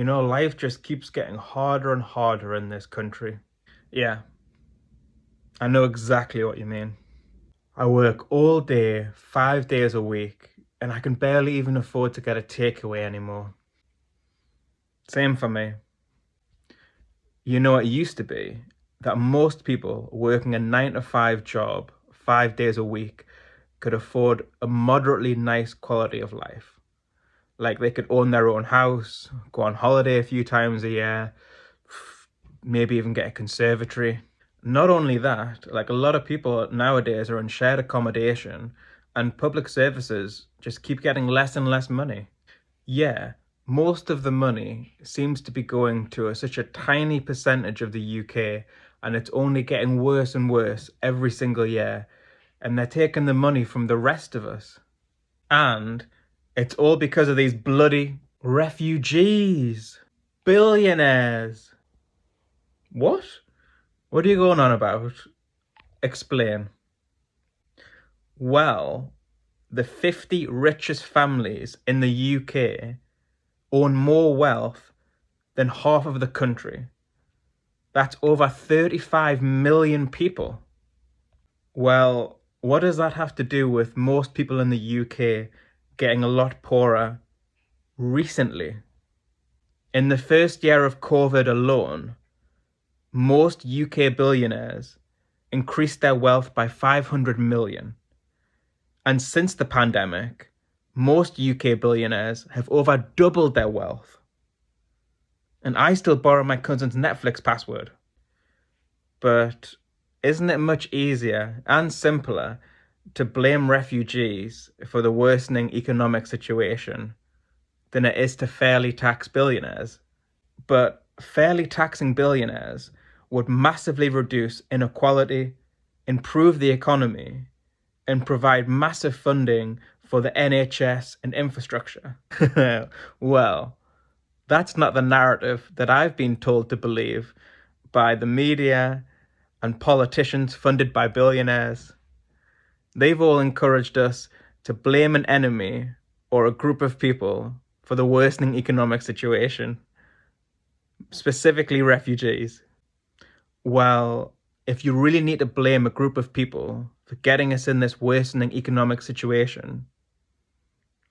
Life just keeps getting harder and harder in this country. Yeah, I know exactly what you mean. I work all day, 5 days a week, and I can barely even afford to get a takeaway anymore. Same for me. It used to be that most people working a 9 to 5 job, 5 days a week, could afford a moderately nice quality of life. Like they could own their own house, go on holiday a few times a year, maybe even get a conservatory. Not only that, like a lot of people nowadays are in shared accommodation and public services just keep getting less and less money. Yeah, most of the money seems to be going to such a tiny percentage of the UK, and it's only getting worse and worse every single year. And they're taking the money from the rest of us. And it's all because of these bloody refugees, billionaires. What? What are you going on about? Explain. Well, the 50 richest families in the UK own more wealth than half of the country. That's over 35 million people. Well, what does that have to do with most people in the UK getting a lot poorer recently? In the first year of COVID alone, most UK billionaires increased their wealth by 500 million. And since the pandemic, most UK billionaires have over doubled their wealth. And I still borrow my cousin's Netflix password. But isn't it much easier and simpler to blame refugees for the worsening economic situation than it is to fairly tax billionaires? But fairly taxing billionaires would massively reduce inequality, improve the economy, and provide massive funding for the NHS and infrastructure. Well, that's not the narrative that I've been told to believe by the media and politicians funded by billionaires. They've all encouraged us to blame an enemy or a group of people for the worsening economic situation, specifically refugees. Well, if you really need to blame a group of people for getting us in this worsening economic situation,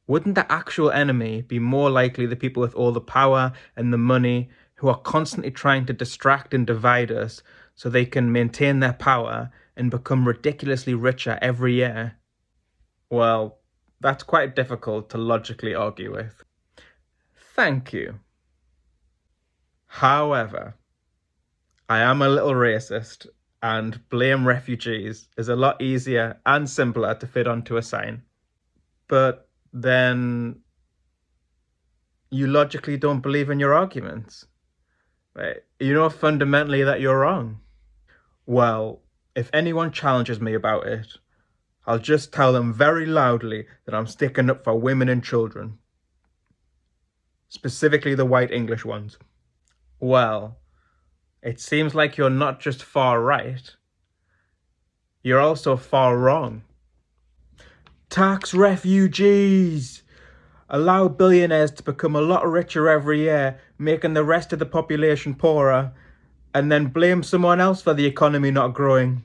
wouldn't the actual enemy be more likely the people with all the power and the money who are constantly trying to distract and divide us so they can maintain their power and become ridiculously richer every year? Well, that's quite difficult to logically argue with. Thank you. However, I am a little racist, and blame refugees is a lot easier and simpler to fit onto a sign. But then you logically don't believe in your arguments. Right? Fundamentally that you're wrong. Well, if anyone challenges me about it, I'll just tell them very loudly that I'm sticking up for women and children. Specifically the white English ones. Well, it seems like you're not just far right, you're also far wrong. Tax refugees! Allow billionaires to become a lot richer every year, making the rest of the population poorer, and then blame someone else for the economy not growing.